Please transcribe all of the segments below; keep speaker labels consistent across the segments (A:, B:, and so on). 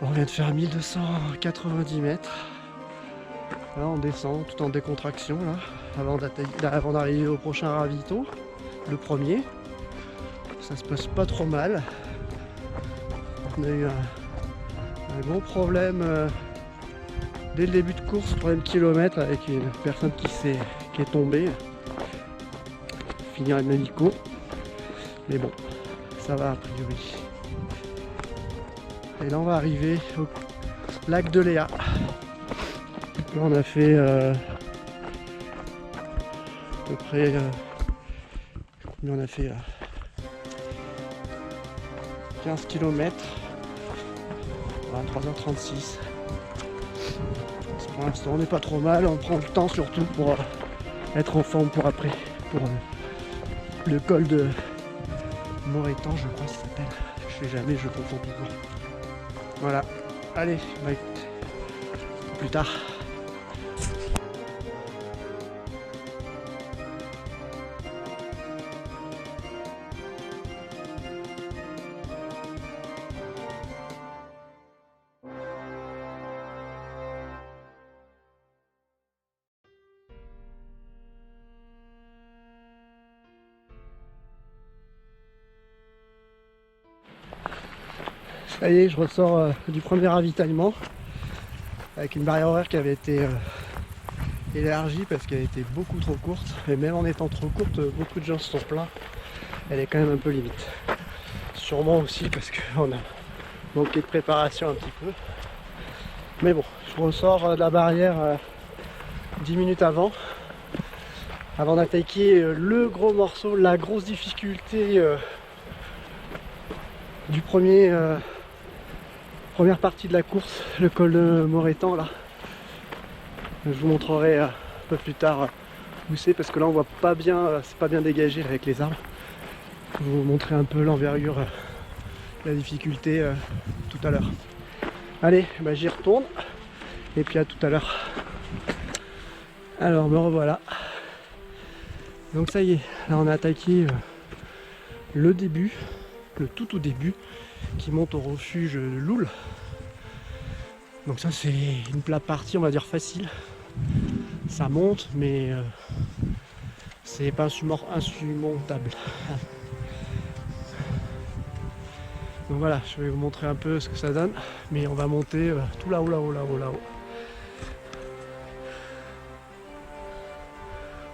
A: On vient de faire 1290 mètres. Là on descend tout en décontraction là, avant d'arriver au prochain ravito, le premier. Ça se passe pas trop mal. On a eu un gros problème dès le début de course, problème kilomètre avec une personne qui est tombée. Finir les hélico. Mais bon, ça va a priori. Et là on va arriver au lac de Léa. Là on a fait à peu près combien on a fait là, 15 km à 3h36. Pour l'instant on n'est pas trop mal, on prend le temps surtout pour être en forme pour après, pour le col de Morétan je crois que ça s'appelle. Je sais jamais, je confonds toujours. Voilà, allez, bah écoute, plus tard. Ça y est, je ressors du premier ravitaillement avec une barrière horaire qui avait été élargie parce qu'elle était beaucoup trop courte. Et même en étant trop courte, beaucoup de gens se sont plaints. Elle est quand même un peu limite. Sûrement aussi parce qu'on a manqué de préparation un petit peu. Mais bon, je ressors de la barrière 10 minutes avant d'attaquer le gros morceau, la grosse difficulté du première partie de la course, le col de Morétan là. Je vous montrerai un peu plus tard où c'est parce que là on voit pas bien, c'est pas bien dégagé avec les arbres. Je vais vous montrer un peu l'envergure, la difficulté tout à l'heure. Allez, bah, j'y retourne et puis à tout à l'heure. Alors me revoilà. Donc ça y est, là on a attaqué le début, le tout début, qui monte au refuge de Loul. Donc ça c'est une plate partie on va dire facile. Ça monte mais c'est pas insurmontable. Donc voilà, je vais vous montrer un peu ce que ça donne, mais on va monter tout là-haut, là-haut, là-haut, là-haut.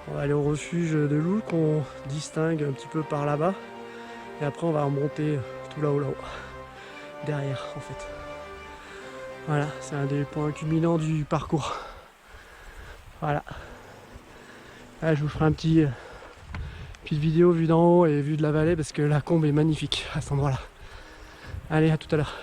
A: On va aller au refuge de Loul qu'on distingue un petit peu par là-bas, et après on va remonter tout là-haut, là-haut, derrière en fait. Voilà, c'est un des points culminants du parcours. Voilà. Là, je vous ferai petite vidéo vue d'en haut et vue de la vallée parce que la combe est magnifique à cet endroit-là. Allez, à tout à l'heure.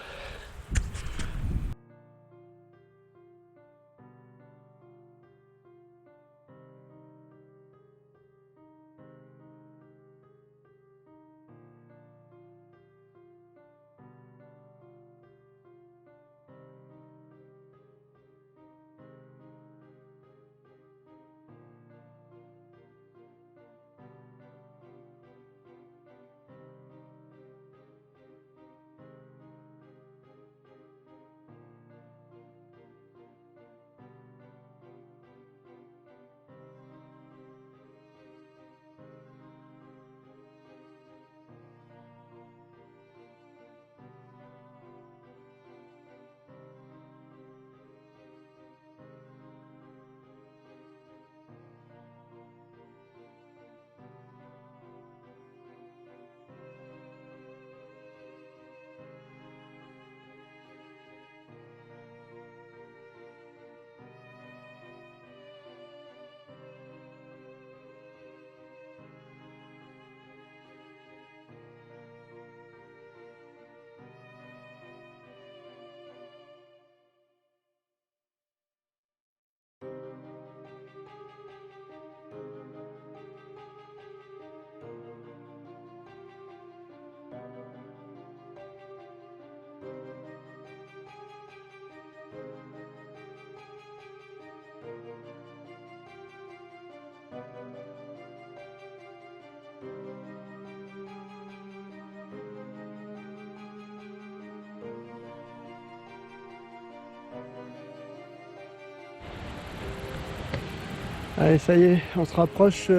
A: Allez, ça y est, on se rapproche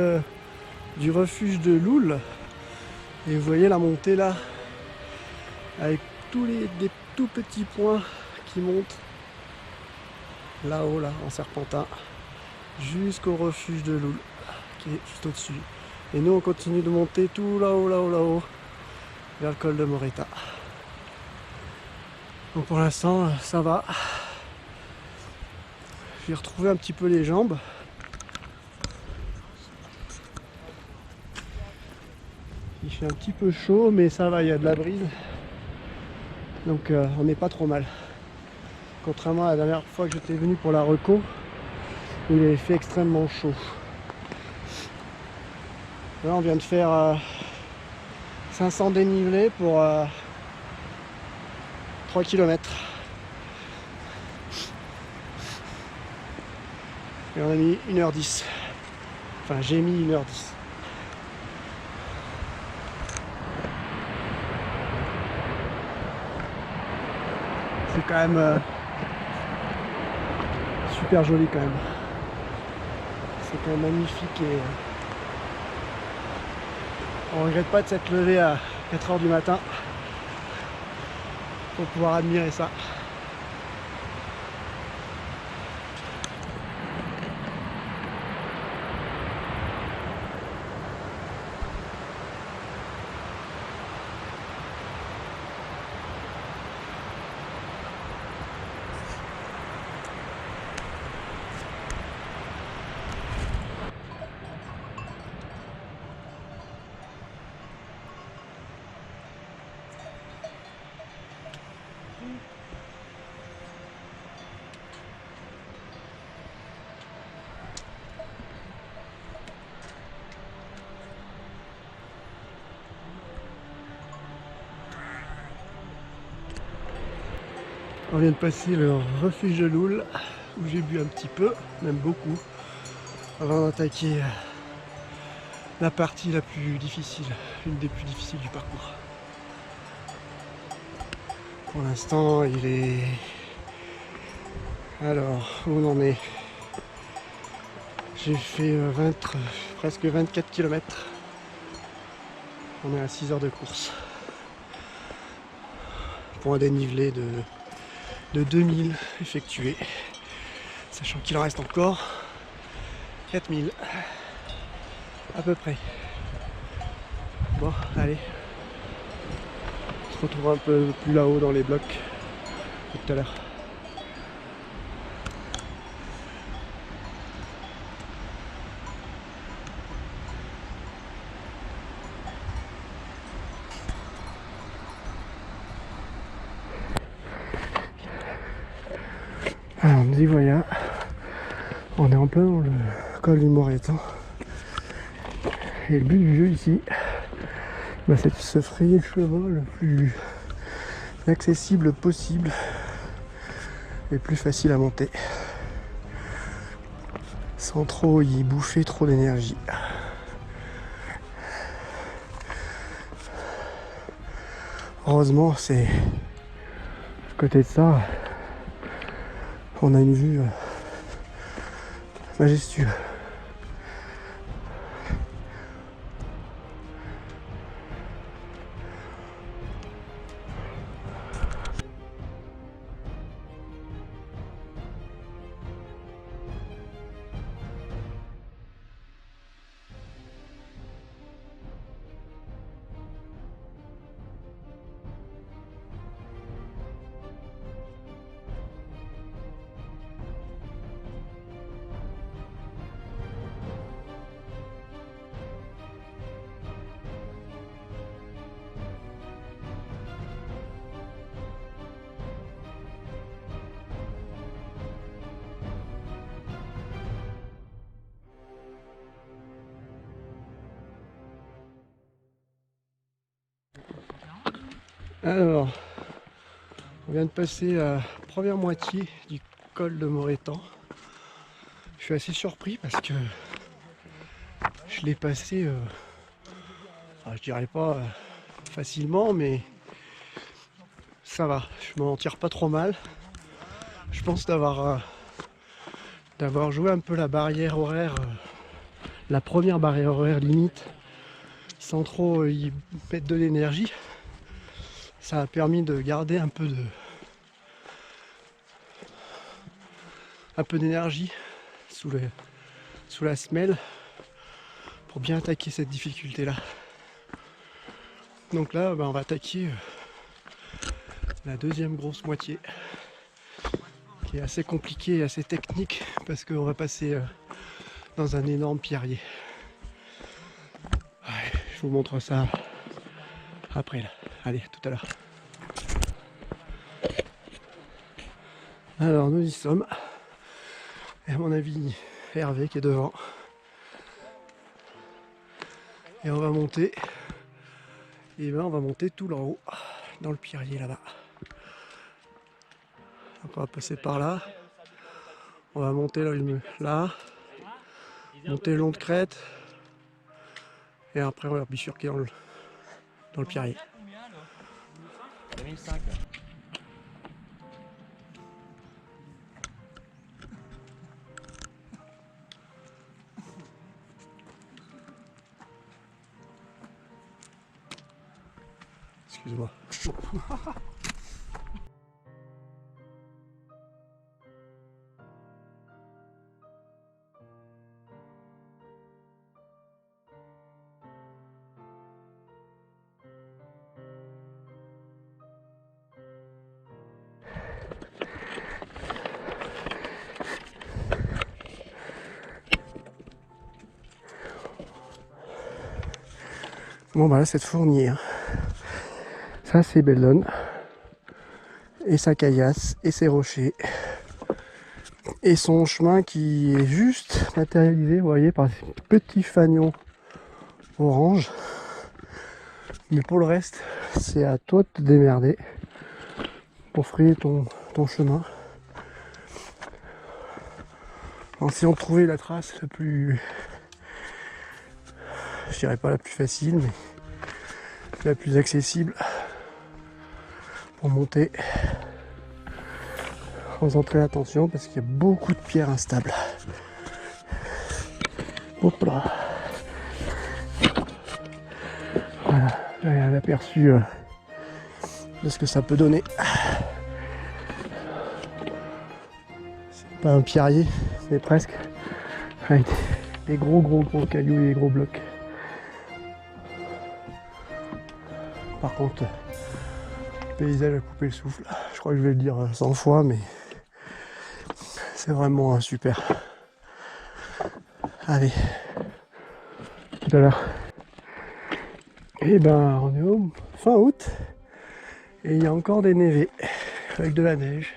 A: du refuge de Loul. Et vous voyez la montée là, avec des tout petits points qui montent là-haut, là, en serpentin, jusqu'au refuge de Loul, qui est juste au-dessus. Et nous, on continue de monter tout là-haut, là-haut, là-haut, vers le col de Moretta. Donc pour l'instant, ça va. J'ai retrouvé un petit peu les jambes. Il fait un petit peu chaud, mais ça va, il y a de la brise. Donc on n'est pas trop mal. Contrairement à la dernière fois que j'étais venu pour la reco, où il avait fait extrêmement chaud. Là on vient de faire 500 dénivelés pour 3 km. Et on a mis 1h10. Enfin j'ai mis 1h10. C'est quand même super joli quand même. C'est quand même magnifique et on regrette pas de s'être levé à 4 h du matin pour pouvoir admirer ça. On vient de passer le refuge de Loul où j'ai bu un petit peu, même beaucoup, avant d'attaquer la partie la plus difficile, une des plus difficiles du parcours. Pour l'instant, il est... Alors, où on en est? J'ai fait presque 24 km. On est à 6 heures de course. Pour un dénivelé de 2000 effectués. Sachant qu'il en reste encore 4000. À peu près. Bon, allez. On se retrouve un peu plus là-haut dans les blocs tout à l'heure. Alors nous y voilà, on est en plein dans le col du Moretta. Et le but du jeu ici, c'est de se frayer le chemin le plus accessible possible et plus facile à monter, sans trop y bouffer trop d'énergie. Heureusement, c'est à côté de ça, on a une vue majestueuse. Alors, on vient de passer la première moitié du col de Moretta. Je suis assez surpris parce que je l'ai passé, je dirais pas facilement, mais ça va. Je m'en tire pas trop mal. Je pense d'avoir d'avoir joué un peu la barrière horaire, la première barrière horaire limite, sans trop y mettre de l'énergie. Ça a permis de garder un peu d'énergie sous la semelle pour bien attaquer cette difficulté là. Donc là on va attaquer la deuxième grosse moitié, qui est assez compliquée et assez technique parce qu'on va passer dans un énorme pierrier. Ouais, je vous montre ça après là. Allez, à tout à l'heure. Alors nous y sommes. Et à mon avis, Hervé qui est devant. Et on va monter. Et ben on va monter tout en haut, dans le pierrier là-bas. Donc on va passer par là. On va monter là, monter le long de crête. Et après on va bifurquer dans le pierrier.
B: 2005.
A: Excuse-moi. Bon bah là cette fournière, ça c'est Bellone, et sa caillasse, et ses rochers, et son chemin qui est juste matérialisé, vous voyez, par ces petits fanions orange. Mais pour le reste, c'est à toi de te démerder pour frayer ton chemin. En essayant de trouver la trace la plus, je dirais pas la plus facile, mais la plus accessible pour monter, en faisant très attention parce qu'il y a beaucoup de pierres instables. Hop là. Voilà, j'ai un aperçu de ce que ça peut donner. C'est pas un pierrier, mais presque, avec des gros cailloux et des gros blocs. Par contre, le paysage a coupé le souffle. Je crois que je vais le dire 100 fois, mais c'est vraiment super. Allez, tout à l'heure. Et ben, on est au fin août et il y a encore des névés avec de la neige.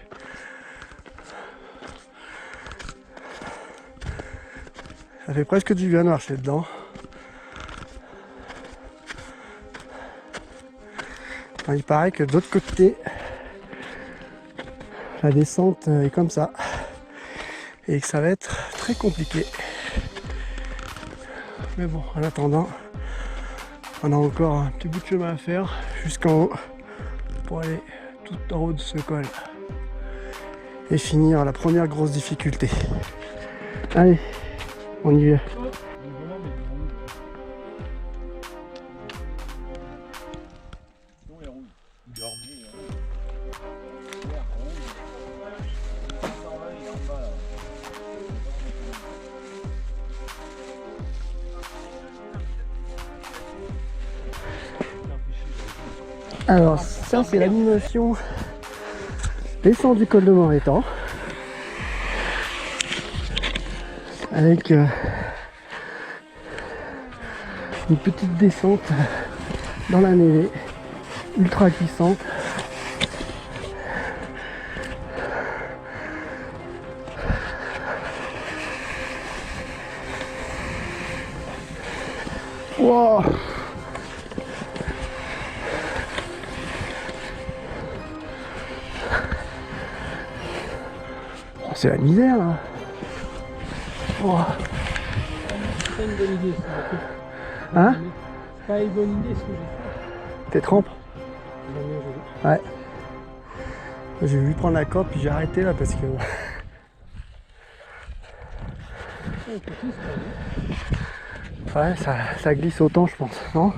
A: Ça fait presque du bien de marcher dedans. Enfin, il paraît que de l'autre côté, la descente est comme ça et que ça va être très compliqué. Mais bon, en attendant, on a encore un petit bout de chemin à faire jusqu'en haut pour aller tout en haut de ce col et finir la première grosse difficulté. Allez, on y va. Alors ça c'est l'animation descente du col de Morétan avec une petite descente dans la névé ultra glissante. Wow. C'est la misère là. Oh.
C: C'est pas une bonne idée ça.
A: Hein?
C: C'est pas une bonne idée ce que j'ai fait.
A: T'es trempe? Ouais. J'ai voulu prendre la corde puis j'ai arrêté là parce que
C: un petit stade.
A: Ouais, ça glisse autant, je pense, non?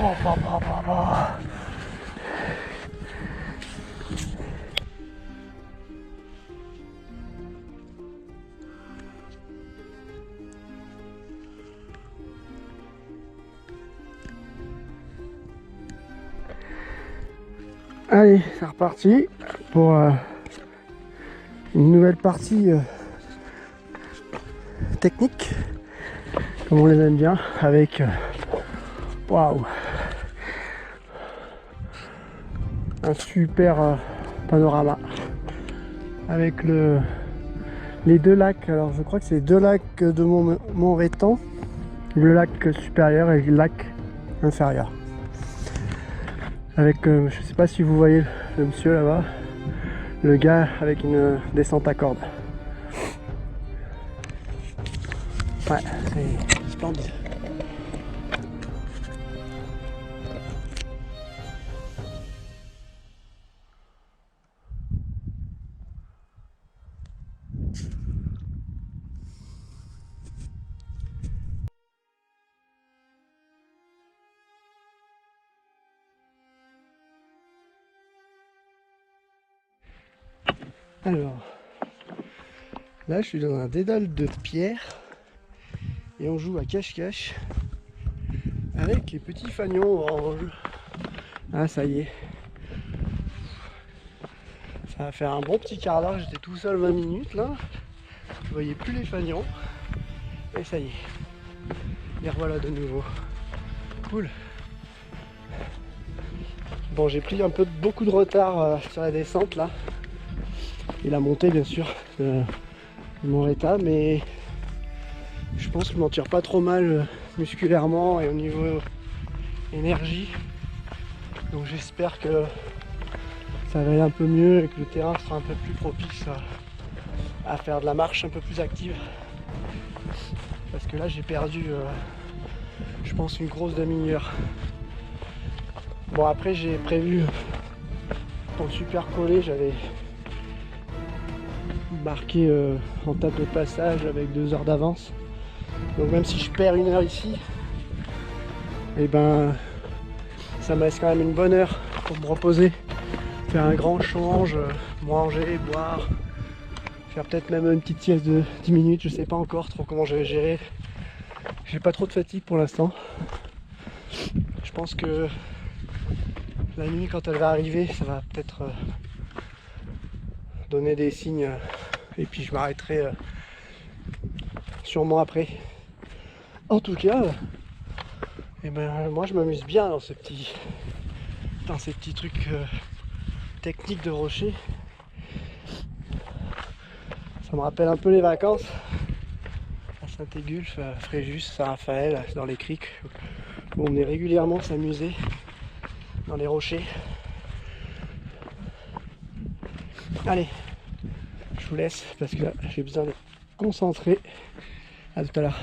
A: Oh, bah, bah, bah, bah. Allez, c'est reparti pour une nouvelle partie technique, comme on les aime bien, avec waouh, un super panorama avec les deux lacs. Alors je crois que c'est les deux lacs de Montrétan, le lac supérieur et le lac inférieur. Avec, je sais pas si vous voyez le monsieur là-bas, le gars avec une descente à cordes. Ouais, c'est splendide. Alors, là je suis dans un dédale de pierre et on joue à cache-cache avec les petits fanions orange. Ah ça y est, ça va faire un bon petit quart d'heure, j'étais tout seul 20 minutes là, je voyais plus les fanions et ça y est, les revoilà de nouveau. Cool. Bon, j'ai pris un peu beaucoup de retard sur la descente là et la montée bien sûr de mon état, mais je pense que je m'en tire pas trop mal musculairement et au niveau énergie, donc j'espère que ça va aller un peu mieux et que le terrain sera un peu plus propice à faire de la marche un peu plus active, parce que là j'ai perdu je pense une grosse demi-heure. Bon, après j'ai prévu pour le super collé, j'avais marqué en table de passage avec 2 heures d'avance, donc même si je perds 1 heure ici, et ben ça me laisse quand même une bonne heure pour me reposer, faire un grand change, manger, boire, faire peut-être même une petite sieste de 10 minutes, je sais pas encore trop comment je vais gérer. J'ai pas trop de fatigue pour l'instant. Je pense que la nuit quand elle va arriver, ça va peut-être donner des signes et puis je m'arrêterai sûrement après. En tout cas, et ben, moi je m'amuse bien dans ces petits trucs techniques de rocher. Ça me rappelle un peu les vacances à Saint-Égulphe, à Fréjus, Saint-Raphaël, dans les criques, où on est régulièrement s'amuser dans les rochers. Allez, je vous laisse parce que là j'ai besoin de concentrer. À tout à l'heure.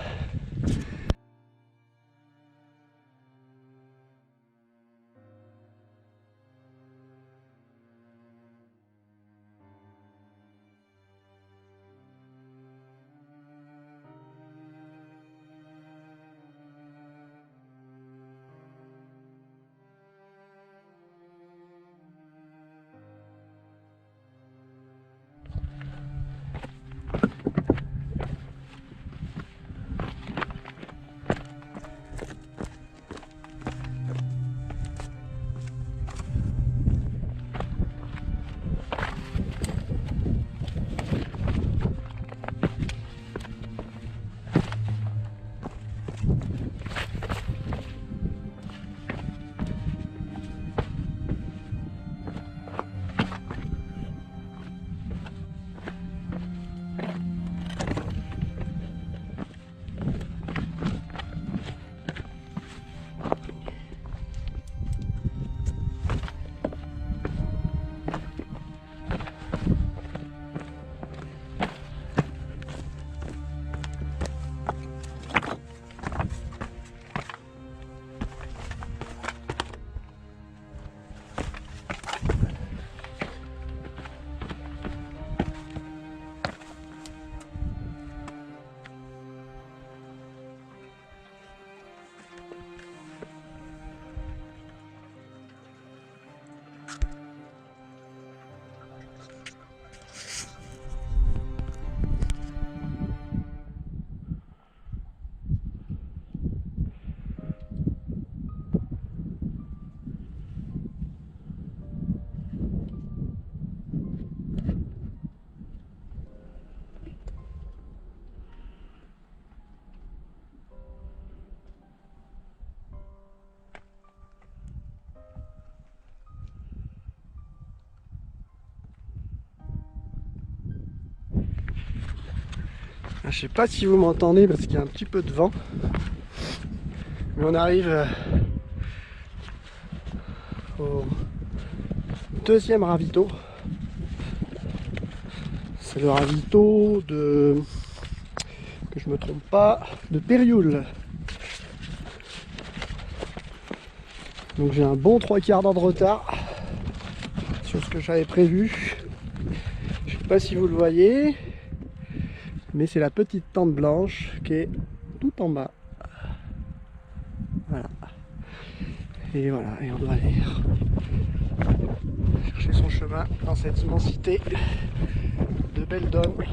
A: Je sais pas si vous m'entendez parce qu'il y a un petit peu de vent. Mais on arrive au deuxième ravito. C'est le ravito de, que je me trompe pas, de Périoul. Donc j'ai un bon 3/4 d'heure de retard sur ce que j'avais prévu. Je sais pas si vous le voyez, mais c'est la petite tente blanche qui est tout en bas. Voilà. Et voilà, et on doit aller chercher son chemin dans cette immensité de belles dômes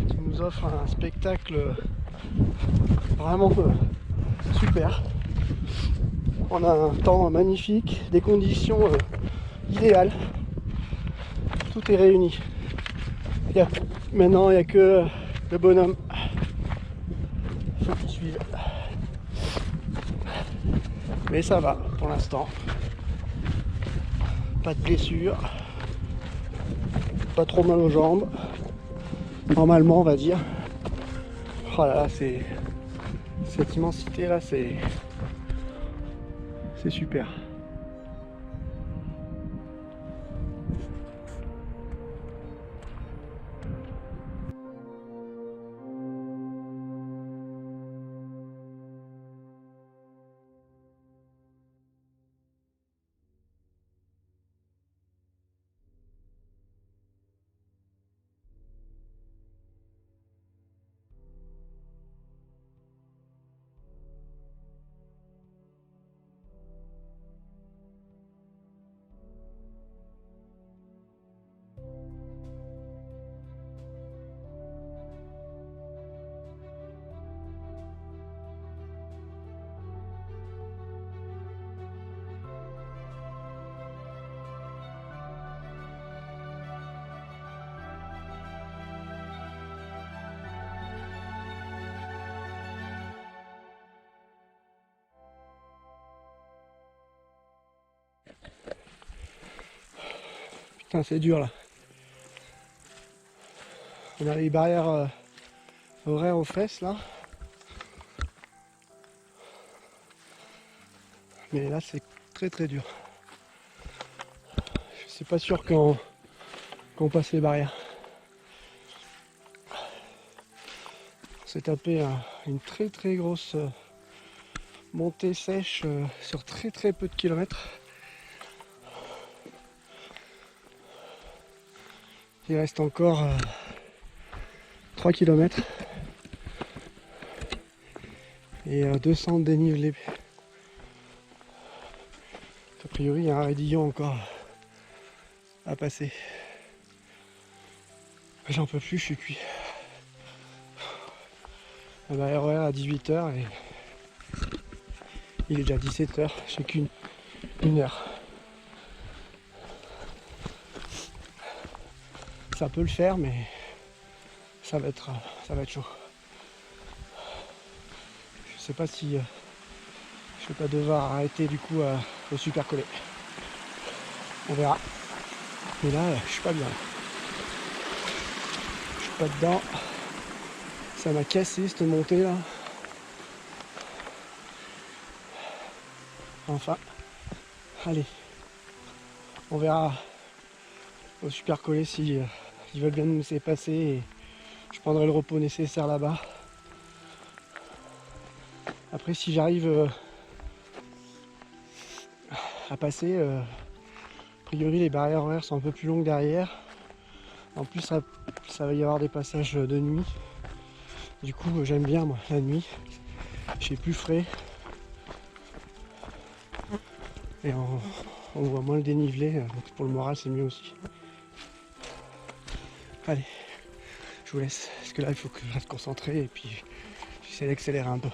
A: qui nous offre un spectacle vraiment super. On a un temps magnifique, des conditions idéales. Tout est réuni. Maintenant, il n'y a que le bonhomme. Ceux qui suivent. Mais ça va pour l'instant. Pas de blessure. Pas trop mal aux jambes. Normalement, on va dire. Oh là là, c'est... Cette immensité là, c'est super. Putain, c'est dur là. On a les barrières horaires aux fesses là. Mais là c'est très très dur. Je suis pas sûr qu'on passe les barrières. On s'est tapé une très très grosse montée sèche sur très très peu de kilomètres. Il reste encore 3 km et 200 de dénivelé. A priori, il y a un raidillon encore à passer. J'en peux plus, je suis cuit. La barrière horaire à 18h et il est déjà 17h, j'ai qu'une heure. Ça peut le faire, mais ça va être chaud. Je sais pas si je vais pas devoir arrêter du coup au super collé. On verra. Mais là, je suis pas bien. Je suis pas dedans. Ça m'a cassé cette montée là. Enfin. Allez. On verra au super collé si ils veulent bien nous laisser passer et je prendrai le repos nécessaire là-bas. Après si j'arrive à passer, a priori les barrières horaires sont un peu plus longues derrière. En plus ça va y avoir des passages de nuit. Du coup j'aime bien moi la nuit. J'ai plus frais. Et on voit moins le dénivelé, donc pour le moral c'est mieux aussi. Allez, je vous laisse, parce que là il faut que je reste concentré et puis j'essaie d'accélérer un peu.